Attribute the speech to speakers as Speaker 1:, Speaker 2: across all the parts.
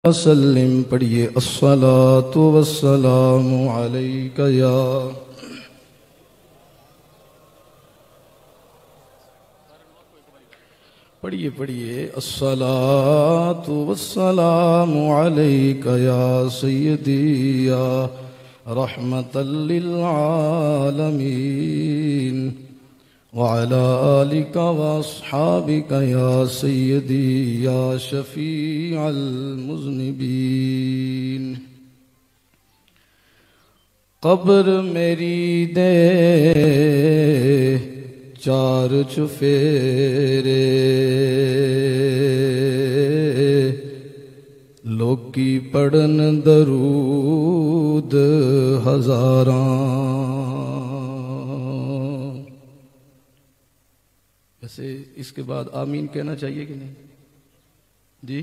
Speaker 1: वसल्लम पढ़िए अस्सलातु वस्सलामु अलैका या पढ़िए अस्सलातु वस्सलामु अलैका या सय्यदी या रहमतल लिल आलमीन व अला आलिका व अस्हाबिका या सय्यदी या शफीअल मुज़निबीन। कब्र मेरी दे चार चुफेरे लोकी पढ़न दरूद हजारां। वैसे इसके बाद आमीन कहना चाहिए कि नहीं जी?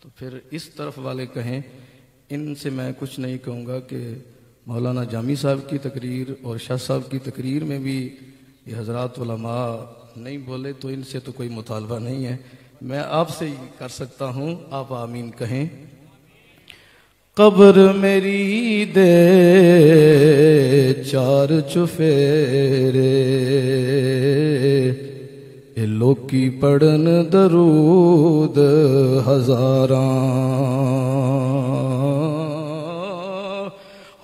Speaker 1: तो फिर इस तरफ वाले कहें, इनसे मैं कुछ नहीं कहूँगा कि मौलाना जामी साहब की तकरीर और शाह साहब की तकरीर में भी ये हजरात उलमा नहीं बोले, तो इनसे तो कोई मुतालबा नहीं है। मैं आपसे ही कर सकता हूँ, आप आमीन कहें। कब्र मेरी दे चार चुफेरे लोकी पढ़न दरूद हजारां।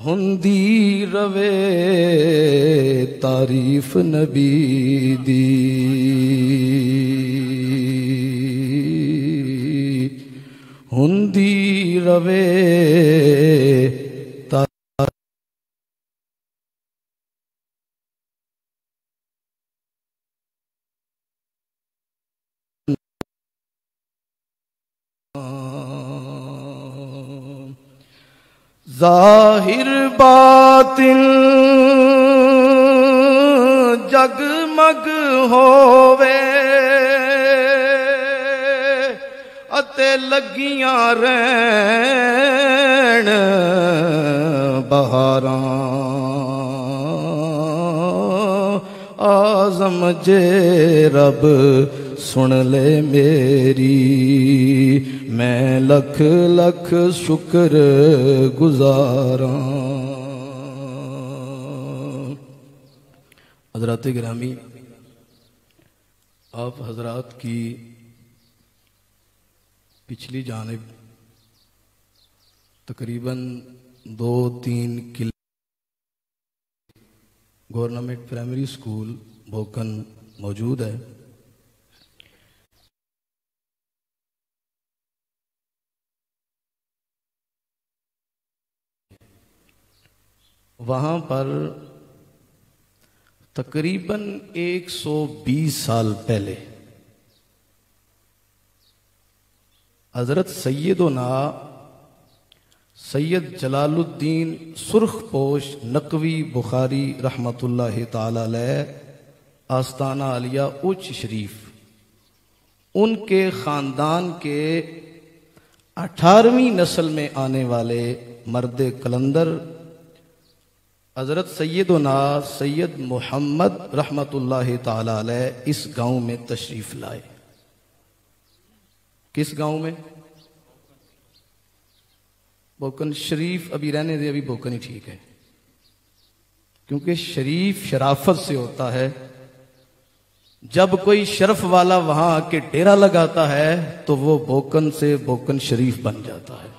Speaker 1: हुंदी रवे तारीफ नबी दी हुंदी रवे ज़ाहिर बातिन जगमग होवे अते लगियां रहन बहारां। आज़म जे रब सुन ले मेरी, मैं लख लख शुक्र गुजारां। हज़रात गिरामी, आप हजरात की पिछली जानिब तकरीबन 2-3 किले गवर्नमेंट प्राइमरी स्कूल भोकन मौजूद है। वहाँ पर तकरीबन 120 साल पहले हजरत सैयदना सैयद जलालुद्दीन सुर्खपोश नकवी बुखारी रहमतुल्लाहि ताला अलैह आस्ताना आलिया उच्च शरीफ, उनके ख़ानदान के 18वीं नस्ल में आने वाले मर्द कलंदर हजरत सैयदना सैयद मोहम्मद रहमतुल्लाहि ताला अलैह इस गांव में तशरीफ लाए। किस गांव में? बोकन शरीफ अभी रहने दे, अभी बोकन ही ठीक है, क्योंकि शरीफ शराफत से होता है। जब कोई शरफ वाला वहां आके डेरा लगाता है तो वो बोकन से बोकन शरीफ बन जाता है।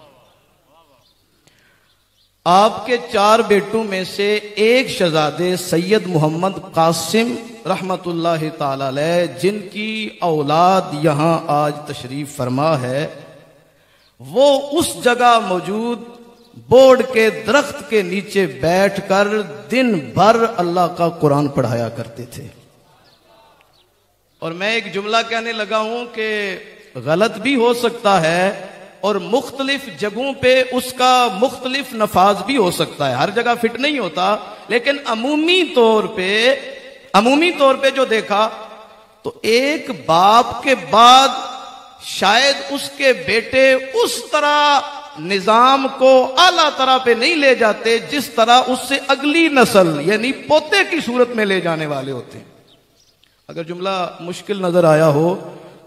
Speaker 1: आपके 4 बेटों में से एक शहजादे सैयद मोहम्मद कासिम रहमतुल्लाहि ताला अलैह, जिनकी औलाद यहां आज तशरीफ फरमा है, वो उस जगह मौजूद बोर्ड के दरख्त के नीचे बैठकर दिन भर अल्लाह का कुरान पढ़ाया करते थे। और मैं एक जुमला कहने लगा हूं कि गलत भी हो सकता है और मुख्तलिफ जगहों पे उसका मुख्तलिफ नफाज भी हो सकता है, हर जगह फिट नहीं होता। लेकिन अमूमी तौर पे जो देखा तो एक बाप के बाद शायद उसके बेटे उस तरह निजाम को आला तरह पे नहीं ले जाते जिस तरह उससे अगली नस्ल यानी पोते की सूरत में ले जाने वाले होते हैं। अगर जुमला मुश्किल नजर आया हो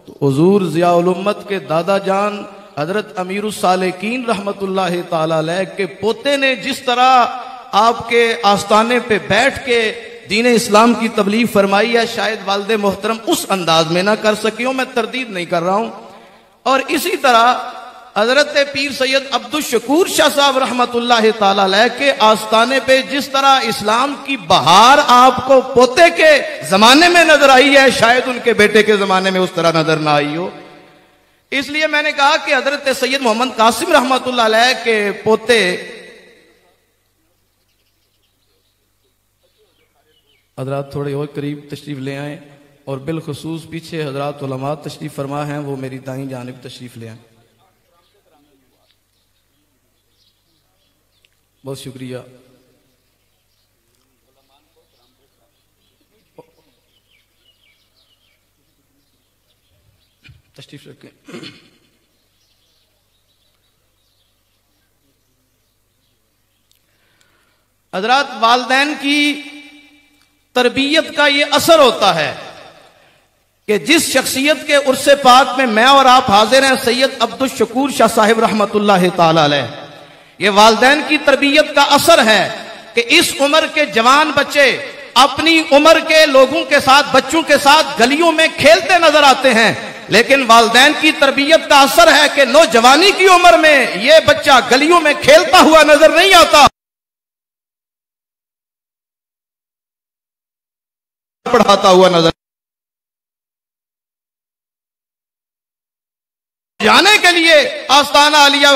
Speaker 1: तो हुजूर ज़ियाउल उम्मत के दादा जान हजरत अमीरुस सालिकीन रहमतुल्लाह ताला अलैह के पोते ने जिस तरह आपके आस्थाने पे बैठ के दीन इस्लाम की तबलीग फरमाई है, शायद वालिद मोहतरम उस अंदाज में ना कर सके हो, मैं तरदीद नहीं कर रहा हूं। और इसी तरह हजरत पीर सैयद अब्दुल शकूर शाह साहब रहमतुल्लाह ताला अलैह के आस्थाने पे जिस तरह इस्लाम की बहार आपको पोते के जमाने में नजर आई है, शायद उनके बेटे के जमाने में उस तरह नजर ना आई हो। इसलिए मैंने कहा कि हजरत सैयद मोहम्मद कासिम रहमतुल्लाह अलैह के पोते हजरात थोड़े और करीब तशरीफ ले आए, और बिलखसूस पीछे हजरात उलमा तशरीफ फरमा हैं, वो मेरी दाईं जानिब तशरीफ ले आए। बहुत शुक्रिया। तशरीफ रखें। हजरात, वालिदैन की तरबियत का ये असर होता है कि जिस शख्सियत के उर्से पाक में मैं और आप हाजिर हैं, सैयद अब्दुल शकूर शाह साहिब रहमतुल्लाह ताला अलैह, ये वालिदैन की तरबियत का असर है कि इस उम्र के जवान बच्चे अपनी उम्र के लोगों के साथ, बच्चों के साथ गलियों में खेलते नजर आते हैं, लेकिन वालिदैन की तरबियत का असर है कि नौजवानी की उम्र में ये बच्चा गलियों में खेलता हुआ नजर नहीं आता, पढ़ाता हुआ नजर। जाने के लिए आस्ताना आलिया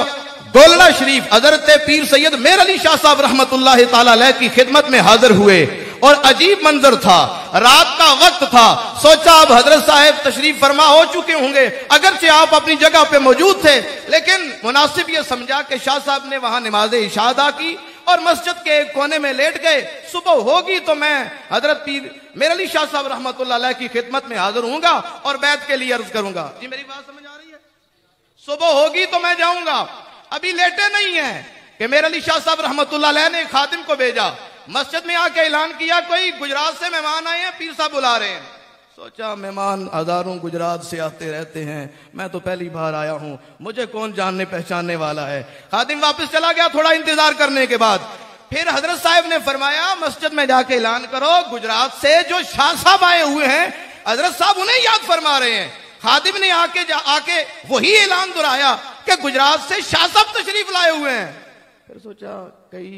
Speaker 1: गोलना शरीफ हजरत पीर सैयद मेर अली शाह साहब रहमतुल्लाह ताला अलैह की खिदमत में हाजिर हुए, और अजीब मंजर था, रात का वक्त था। सोचा अब हजरत साहब तशरीफ फरमा हो चुके होंगे, अगरचे आप अपनी जगह पे मौजूद थे, लेकिन मुनासिब यह समझा कि शाह साहब ने वहां नमाज इशा अदा की और मस्जिद के एक कोने में लेट गए। सुबह होगी तो मैं हजरत पीर मेर अली शाह साहब रहमतुल्लाह अलैह की खिदमत में हाजिर होऊंगा और बैत के लिए अर्ज करूंगा। जी मेरी बात समझ आ रही है? सुबह होगी तो मैं जाऊंगा। अभी लेटे नहीं है कि मेर अली शाह साहब रहमतुल्लाह अलैह ने खादिम को भेजा, मस्जिद में आके ऐलान किया कोई गुजरात से मेहमान आए हैं, पीर साहब बुला रहे हैं। सोचा मेहमान हजारों गुजरात से आते रहते हैं, मैं तो पहली बार आया हूं, मुझे कौन जानने पहचानने वाला है। खादिम वापस चला गया थोड़ा इंतजार करने के बाद। फिर हजरत साहब ने फरमाया मस्जिद में जाके ऐलान करो, गुजरात से जो शाह साहब आए हुए हैं, हजरत साहब उन्हें याद फरमा रहे हैं। खादिम ने आके वही ऐलान दोहराया कि गुजरात से शाह साहब तशरीफ लाए हुए हैं। फिर सोचा कई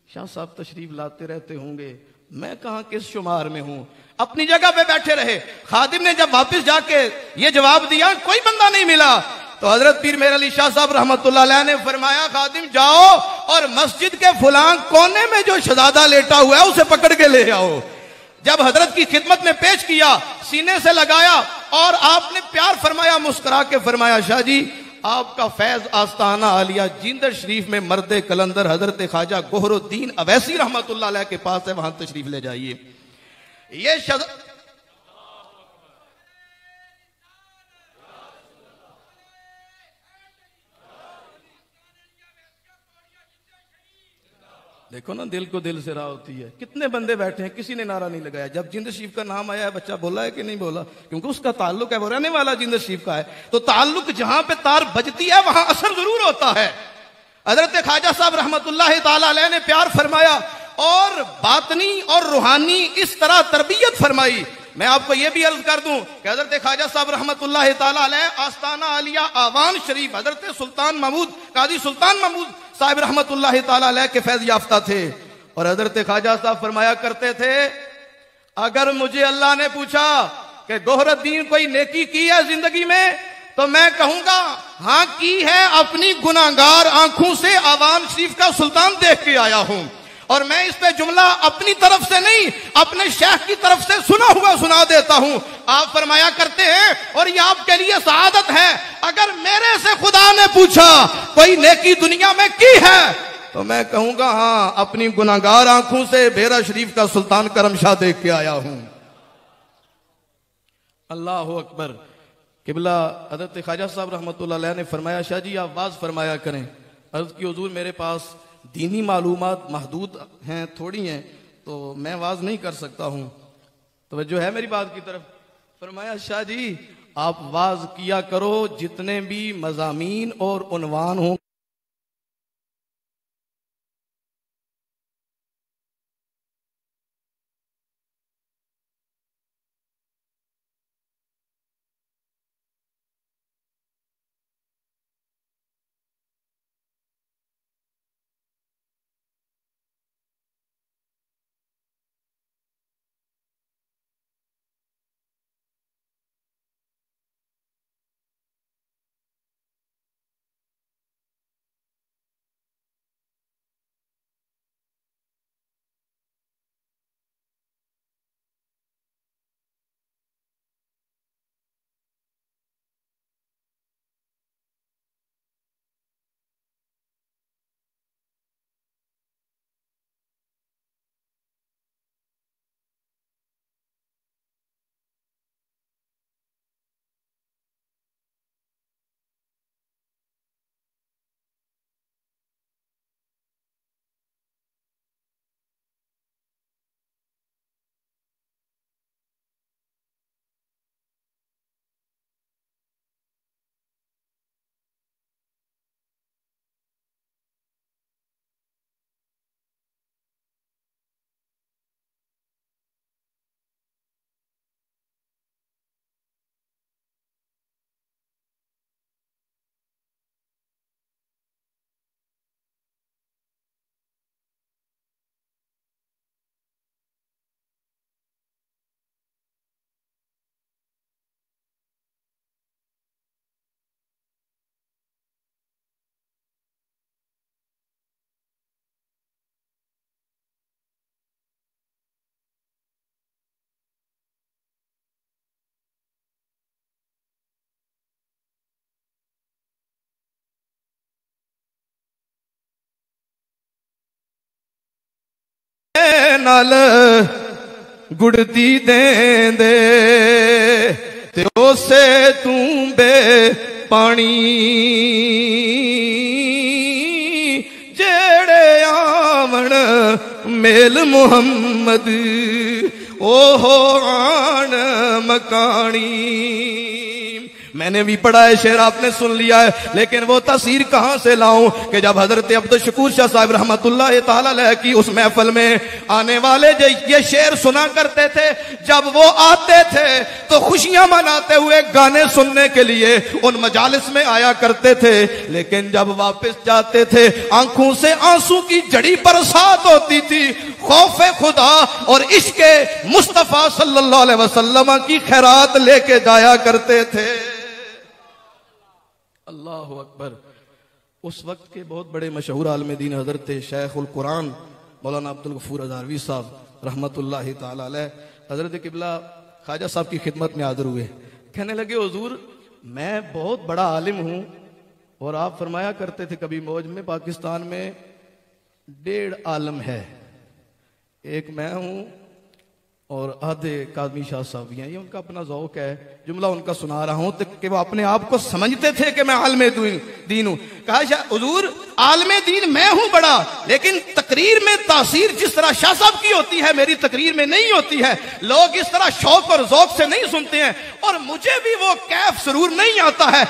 Speaker 1: शाह साहब तशरीफ लाते रहते होंगे, मैं कहां किस शुमार में हूं। अपनी जगह पे बैठे रहे। खादिम ने जब वापस जाके ये जवाब दिया कोई बंदा नहीं मिला, तो हजरत पीर मेर अली शाह साहब रहमतुल्लाह अलैह ने फरमाया खादिम जाओ और मस्जिद के फलां कोने में जो शहजादा लेटा हुआ है उसे पकड़ के ले आओ। जब हजरत की खिदमत में पेश किया, सीने से लगाया और आपने प्यार फरमाया, मुस्कुरा के फरमाया शाह जी आपका फैज आस्ताना आलिया जिंदर शरीफ में मर्द कलंदर हजरत ख्वाजा गोहरुद्दीन अवैसी रहमतुल्लाह अलैह के पास है, वहां तशरीफ ले जाइए। ये देखो ना, दिल को दिल से राह होती है। कितने बंदे बैठे हैं, किसी ने नारा नहीं लगाया। जब जिंद शरीफ का नाम आया है, बच्चा बोला है कि नहीं बोला, क्योंकि उसका ताल्लुक है, वो रहने वाला जिंद शरीफ का है, तो ताल्लुक जहां पे तार बजती है वहां असर जरूर होता है। हजरत ख्वाजा साहब रहमतुल्लाह ताला अलैह ने प्यार फरमाया और बातनी और रूहानी इस तरह तरबियत फरमाई। मैं आपको यह भी अर्ज कर दूं कि हजरत ख्वाजा साहब रहमतुल्लाह ताला अलैह आस्ताना आलिया आवान शरीफ हजरत सुल्तान महमूद काजी सुल्तान महमूद साहिब रहमतुल्लाह ताला अलैह के फैज याफ्ता थे। और हजरत ख्वाजा साहब फरमाया करते थे, अगर मुझे अल्लाह ने पूछा कि गोहरुद्दीन कोई नेकी की है जिंदगी में, तो मैं कहूंगा हां की है, अपनी गुनाहगार आंखों से आवान शरीफ का सुल्तान देख के आया हूं। और मैं इस पे जुमला अपनी तरफ से नहीं, अपने शेख की तरफ से सुना हुआ सुना देता हूं। आप फरमाया करते हैं, और ये आपके लिए सआदत है, अगर मेरे से खुदा ने पूछा कोई नेकी दुनिया में की है, तो मैं कहूंगा हां, अपनी गुनाहगार आंखों से बेरा शरीफ का सुल्तान करमशाह देख के आया हूं। अल्लाह अकबर। किबला हजरत ख्वाजा साहब रहमतुल्लाह अलैह ने फरमाया, शाह जी आप वाज फरमाया करें। अर्ज की हुजूर मेरे पास दीनी मालूमात महदूद हैं, थोड़ी हैं, तो मैं वाज नहीं कर सकता हूं। तो जो है मेरी बात की तरफ फरमाया, शाह जी आप वाज किया करो, जितने भी मज़ामीन और उन्वान हों नाल गुड़ती देंदे ते उसे तू बे पानी जेड़े आवन मेल मुहम्मद ओहो आन मकानी। मैंने भी पढ़ा है शेर, आपने सुन लिया है, लेकिन वो तस्वीर कहां से लाऊं कि जब हजरत अब्दुल शकूर शाह साहब रहमतुल्लाह ताला अलैह की उस महफिल में आने वाले जो ये शेर सुना करते थे, जब वो आते थे तो खुशियां मनाते हुए गाने सुनने के लिए उन मजालिस में आया करते थे, लेकिन जब वापस जाते थे आंखों से आंसू की जड़ी बरसात होती थी। खौफे खुदा और इश्के मुस्तफा सल्लल्लाहु अलैहि वसल्लम की खैरात लेके जाया करते थे। अल्लाह अकबर। उस वक्त के बहुत बड़े मशहूर आलिम दीन हजरत शेखुल कुरान मौलाना अब्दुल गफूर हज़ारवी साहब रहमतुल्लाहि ताला अलैह हजरत किबला ख्वाजा साहब की खिदमत में हाजिर हुए। कहने लगे, हुजूर मैं बहुत बड़ा आलिम हूं और आप फरमाया करते थे कभी मौज में, पाकिस्तान में 1.5 आलम है, एक मैं हूं और आधे कादमी शाह साहब भी हैं। ये उनका अपना ज़ौक है, जुमला उनका सुना रहा हूं कि वो अपने आप को समझते थे कि मैं आलमे दीन हूं। कहा, हुजूर आलमे दीन मैं हूं बड़ा, लेकिन तकरीर में तासीर जिस तरह शाह साहब की होती है मेरी तकरीर में नहीं होती है। लोग इस तरह शौक और ज़ौक से नहीं सुनते हैं और मुझे भी वो कैफ सुरूर नहीं आता है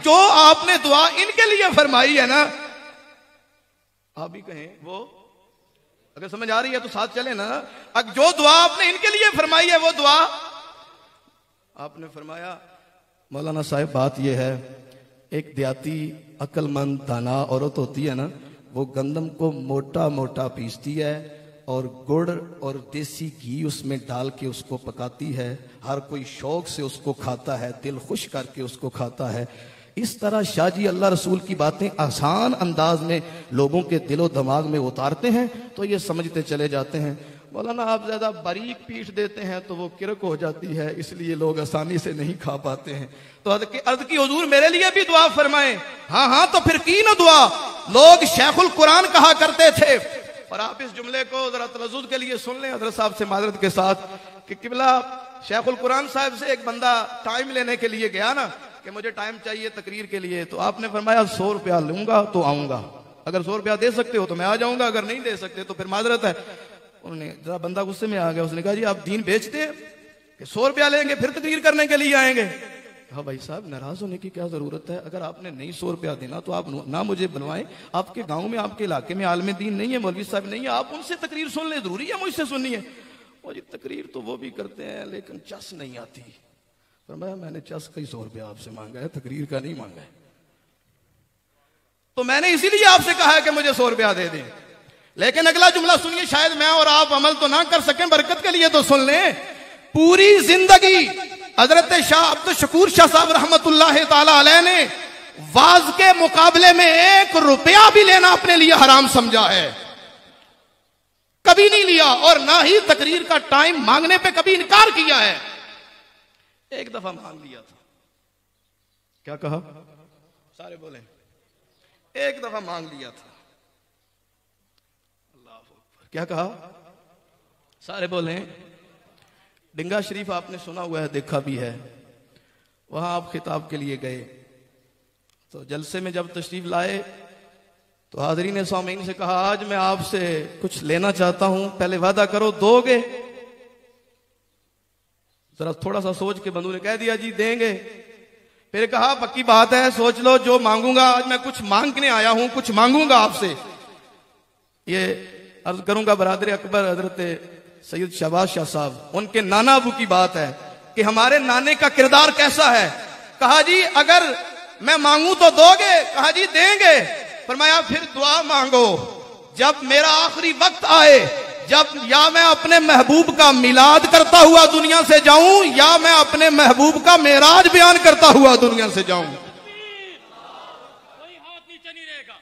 Speaker 1: जो आपने दुआ इनके लिए फरमाई है ना। आप भी कहें, वो अगर समझ आ रही है तो साथ चले ना। अब जो दुआ आपने इनके लिए फरमाई है वो दुआ आपने फरमाया, मौलाना साहब बात यह है, एक देहाती अक्लमंद दाना औरत होती है ना, वो गंदम को मोटा मोटा पीसती है और गुड़ और देसी घी उसमें डाल के उसको पकाती है। हर कोई शौक से उसको खाता है, दिल खुश करके उसको खाता है। इस तरह शाह जी अल्लाह रसूल की बातें आसान अंदाज में लोगों के दिलो दिमाग में उतारते हैं तो ये समझते चले जाते हैं। मौलाना आप ज्यादा बारीक पीट देते हैं तो वो किरक हो जाती है, इसलिए लोग आसानी से नहीं खा पाते हैं। तो अर्ज की हुजूर मेरे लिए भी दुआ फरमाएं। हाँ हाँ, तो फिर की ना दुआ। लोग शेखुल कुरान कहा करते थे। और आप इस जुमले को जरा तलज़्ज़ुज़ के लिए सुन लें हज़रत साहब से माज़रत के साथ कि किबला शेखुल कुरान साहब से एक बंदा टाइम लेने के लिए गया ना कि मुझे टाइम चाहिए तकरीर के लिए, तो आपने फरमाया 100 रुपया लूंगा तो आऊंगा, अगर 100 रुपया दे सकते हो तो मैं आ जाऊंगा, अगर नहीं दे सकते तो फिर माजरत है। उन्होंने जरा बंदा गुस्से में आ गया, उसने कहा जी आप दीन बेचते हैं कि 100 रुपया लेंगे फिर तकरीर करने के लिए आएंगे। हाँ भाई साहब, नाराज होने की क्या जरूरत है? अगर आपने नहीं 100 रुपया देना तो आप ना मुझे बुलवाएं। आपके गांव में, आपके इलाके में आलम दीन नहीं है, मौलवी साहब नहीं है, आप उनसे तकरीर सुन ले, जरूरी है मुझसे सुननी है? और ये तकरीर तो वो भी करते हैं लेकिन चस नहीं आती। फरमाया मैंने चस का ही 100 रुपया आपसे मांगा है, तकरीर का नहीं मांगा है। तो मैंने इसीलिए आपसे कहा है कि मुझे 100 रुपया दे दें। लेकिन अगला जुमला सुनिए, शायद मैं और आप अमल तो ना कर सकें, बरकत के लिए तो सुन लें। पूरी जिंदगी हजरत शाह अब्दुल शकूर शाह साहब रहमतुल्लाह ताला अलैह ने वाज के मुकाबले में 1 रुपया भी लेना अपने लिए हराम समझा है, कभी नहीं लिया, और ना ही तकरीर का टाइम मांगने पे कभी इनकार किया है। एक दफा मांग लिया था, क्या कहा? सारे बोले, एक दफा मांग लिया था। अल्लाह अकबर, क्या कहा? सारे बोले। डिंगा शरीफ आपने सुना हुआ है, देखा भी है, वहां आप खिताब के लिए गए तो जलसे में जब तशरीफ लाए तो हाज़रीन ने सामीन से कहा आज मैं आपसे कुछ लेना चाहता हूं, पहले वादा करो दोगे? जरा थोड़ा सा सोच के बंधु ने कह दिया जी देंगे। फिर कहा पक्की बात है, सोच लो जो मांगूंगा, आज मैं कुछ मांगने आया हूं, कुछ मांगूंगा आपसे। ये अर्ज करूंगा बरादर अकबर हजरत सैयद शहबाज शाह साहब, उनके नाना अबू की बात है कि हमारे नाने का किरदार कैसा है। कहा जी अगर मैं मांगू तो दोगे? कहा जी देंगे। फरमाया फिर दुआ मांगो, जब मेरा आखिरी वक्त आए, जब या मैं अपने महबूब का मिलाद करता हुआ दुनिया से जाऊं या मैं अपने महबूब का मेराज बयान करता हुआ दुनिया से जाऊं।
Speaker 2: कोई हाथ नीचे नहीं रहेगा,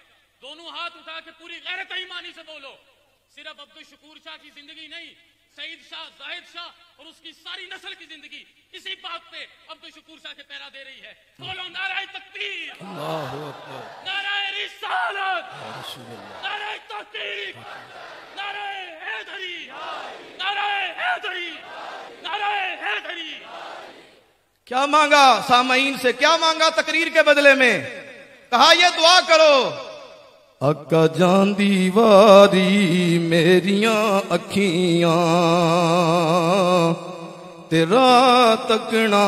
Speaker 2: दोनों हाथ उठा के पूरी गैरत ईमानी से बोलो। सिर्फ अब्दुल शकूर शाह की जिंदगी नहीं, सईद शाह, जाहिद शाह और उसकी सारी नस्ल की जिंदगी इसी बात पे अब्दुल शकूर शाह के पैरा दे रही है। बोलो नाराए तकबीर,
Speaker 1: अल्लाहु अकबर,
Speaker 2: नाराए रिसालत, नाराए तहकीक, नाराए हैदरी, नाराए हैदरी, नाराए हैदरी।
Speaker 1: क्या मांगा सामईन से? क्या मांगा तकरीर के बदले में? कहा ये दुआ करो, अक्का जांदी वारी मेरियां अखियां तेरा तकना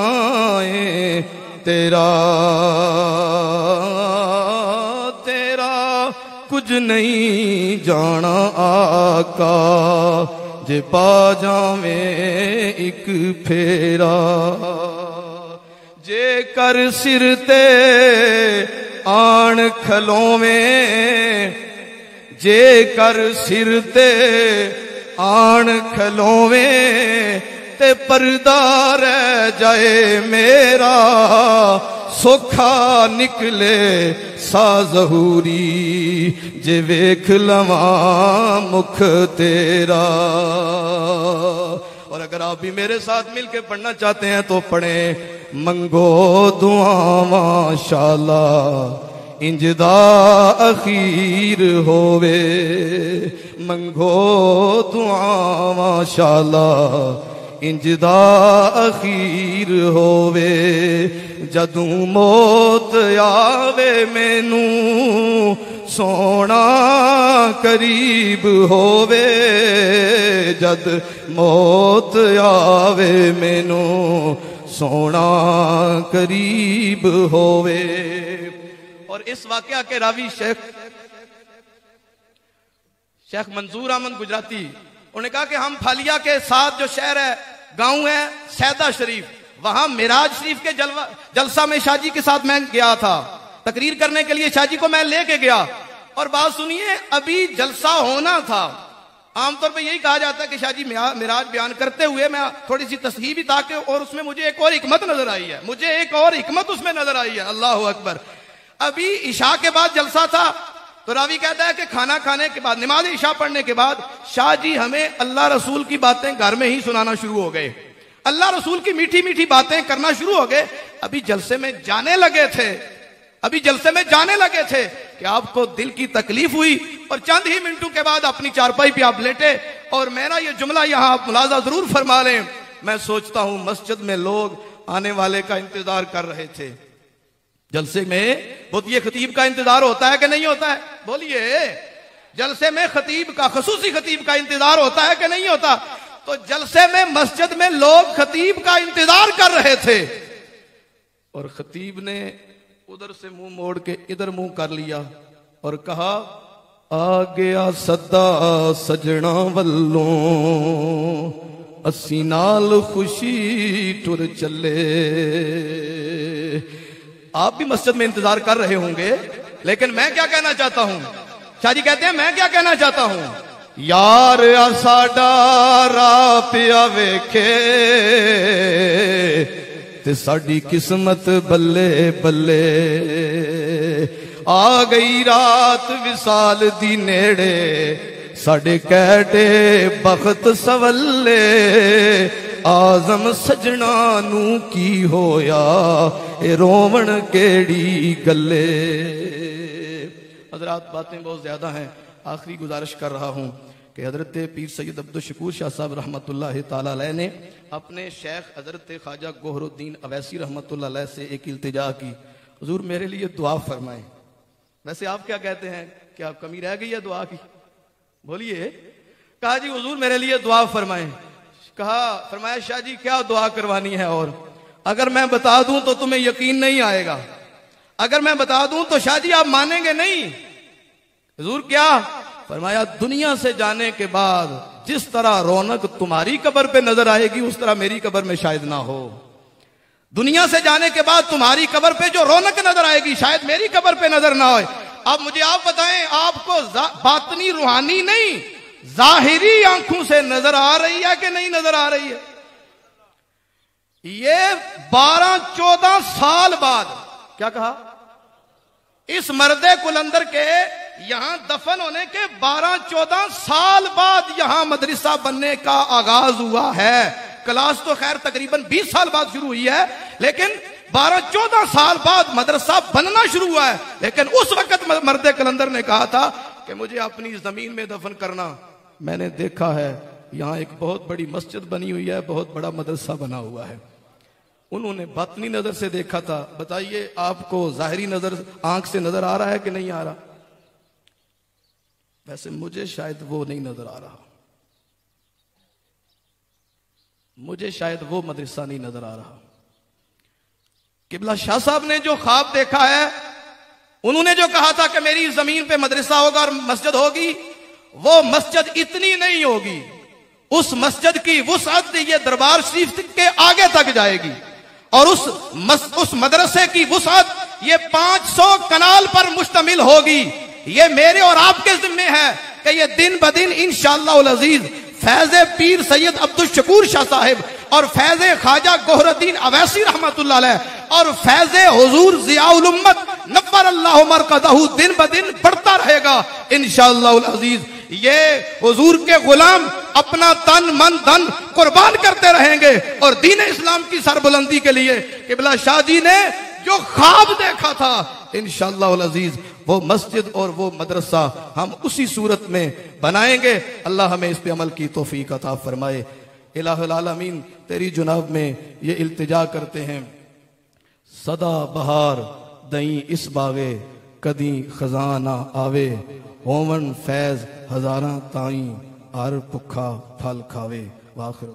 Speaker 1: है, तेरा तेरा कुछ नहीं जाना आका, जे पा जावे एक फेरा, जे कर सिर ते आन खलोवे, जे कर सिर ते आन खलोवे, ते पर्दा रह जाए मेरा, सोखा निकले सा ज़हूरी, जे वेख लवा मुख तेरा। और अगर आप भी मेरे साथ मिलके पढ़ना चाहते हैं तो पढ़ें। मंगो दुआवां शाला इंजदा अखीर होवे, मंगो दुआवां शाला इंजदा अखीर होवे, जदूं मौत आवे मैनू सोना करीब होवे, जद मौत आवे मैनू सोना करीब होवे। और इस वाकया के रावी शेख मंजूर अहमद गुजराती, उन्होंने कहा कि हम फालिया के साथ जो शहर है, गांव है सैदा शरीफ, वहां मिराज शरीफ के जलसा में शाहजी के साथ मैं गया था तकरीर करने के लिए, शाहजी को मैं लेके गया। और बात सुनिए, अभी जलसा होना था। आमतौर पे यही कहा जाता है कि शाहजी मिराज बयान करते हुए मैं थोड़ी सी तस्हीह भी ताकि, और उसमें मुझे एक और हिकमत नजर आई है, मुझे एक और हिकमत उसमें नजर आई है। अल्लाह अकबर। अभी इशा के बाद जलसा था, तो रावी कहता है कि खाना खाने के बाद, नमाज इशा पढ़ने के बाद शाहजी हमें अल्लाह रसूल की बातें घर में ही सुनाना शुरू हो गए, अल्लाह रसूल की मीठी मीठी बातें करना शुरू हो गए। अभी जलसे में जाने लगे थे, अभी जलसे में जाने लगे थे कि आपको दिल की तकलीफ हुई, और चंद ही मिनटों के बाद अपनी चारपाई पे आप लेटे। और मेरा ये जुमला यहां आप मुलाजा जरूर फरमा लें, मैं सोचता हूं मस्जिद में लोग आने वाले का इंतजार कर रहे थे। जलसे में बोलिए खतीब का इंतजार होता है कि नहीं होता है? बोलिए, जलसे में खतीब का, खसूसी खतीब का इंतजार होता है कि नहीं होता? तो जलसे में मस्जिद में लोग खतीब का इंतजार कर रहे थे। और खतीब ने उधर से मुंह मोड़ के इधर मुंह कर लिया और कहा, आ गया सदा सजना वल्लों, अस्सी नाल खुशी टुर चले। आप भी मस्जिद में इंतजार कर रहे होंगे, लेकिन मैं क्या कहना चाहता हूं, शाहजी कहते हैं मैं क्या कहना चाहता हूं, यार साडा रा पिया वेखे ते साडी किस्मत बल्ले बल्ले, आ गई रात विसाल दी नेड़े, साडे कैटे बखत सवल्ले, आजम सजना नू की होया ए रोवण केड़ी गले। हजरात बातें बहुत ज्यादा हैं, आखिरी गुजारिश कर रहा हूं कि हजरत पीर सैयद अब्दुल शकूर शाह साहब रहमतुल्लाह ताला अलैह ने अपने शेख हजरत ख्वाजा गोहरुद्दीन अवैसी रहमतुल्लाह अलैह से एक इल्तिजा की, हुजूर मेरे लिए दुआ फरमाएं। वैसे आप क्या कहते हैं, क्या कमी रह गई है दुआ की? बोलिए। कहा जी हुजूर मेरे लिए दुआ फरमाएं। कहा फरमाया शाह जी क्या दुआ करवानी है, और अगर मैं बता दूं तो तुम्हें यकीन नहीं आएगा, अगर मैं बता दूं तो शाह जी आप मानेंगे नहीं। हुजूर क्या? फरमाया दुनिया से जाने के बाद जिस तरह रौनक तुम्हारी कब्र पे नजर आएगी उस तरह मेरी कब्र में शायद ना हो। दुनिया से जाने के बाद तुम्हारी कब्र पे जो रौनक नजर आएगी शायद मेरी कब्र पे नजर ना हो। अब मुझे आप बताएं, आपको बातनी रूहानी नहीं जाहिरी आंखों से नजर आ रही है कि नहीं नजर आ रही है? ये 12-14 साल बाद, क्या कहा, इस मर्दे कुलंदर के यहां दफन होने के 12-14 साल बाद यहां मदरसा बनने का आगाज हुआ है। क्लास तो खैर तकरीबन 20 साल बाद शुरू हुई है, लेकिन 12-14 साल बाद मदरसा बनना शुरू हुआ है। लेकिन उस वक्त मर्दे कलंदर ने कहा था कि मुझे अपनी जमीन में दफन करना। मैंने देखा है यहां एक बहुत बड़ी मस्जिद बनी हुई है, बहुत बड़ा मदरसा बना हुआ है। उन्होंने बातनी नजर से देखा था। बताइए आपको जाहिरी नजर आंख से नजर आ रहा है कि नहीं आ रहा? वैसे मुझे शायद वो नहीं नजर आ रहा, मुझे शायद वो मदरसा नहीं नजर आ रहा। किबला शाह साहब ने जो ख्वाब देखा है, उन्होंने जो कहा था कि मेरी जमीन पे मदरसा होगा और मस्जिद होगी, वो मस्जिद इतनी नहीं होगी। उस मस्जिद की वुसअत ये दरबार शरीफ के आगे तक जाएगी, और उस मदरसे की वुसअत ये 500 कनाल पर मुश्तमिल होगी। ये मेरे और आपके जिम्मे है कि ये दिन ब दिन इंशाअल्लाह अजीज फैज़े पीर सैयद अब्दुल शकूर शाह साहिब और फैज़े ख्वाजा गोहरुद्दीन अवैसी रहमतुल्लाह अलैह और फैज़े हुजूर ज़ियाउल उम्मत नव्वरल्लाहु मरक़दहू दिन ब दिन बढ़ता रहेगा इंशाअल्लाह अजीज। ये हुजूर के गुलाम अपना तन मन धन कुर्बान करते रहेंगे और दीन इस्लाम की सरबुलंदी के लिए किबला शाह जी ने जो ख्वाब देखा था इंशाअल्लाह अजीज वो मस्जिद और वो मदरसा हम उसी सूरत में बनाएंगे। अल्लाह हमें इस पे अमल की तौफीक अता फरमाए। इलाहुल आलमीन तेरी जुनाब में ये इल्तिजा करते हैं, सदा बहार दई इस बागे कदी खजाना आवे, होवन फैज हजारा ताई हर भुखा फल खावे। वाखिर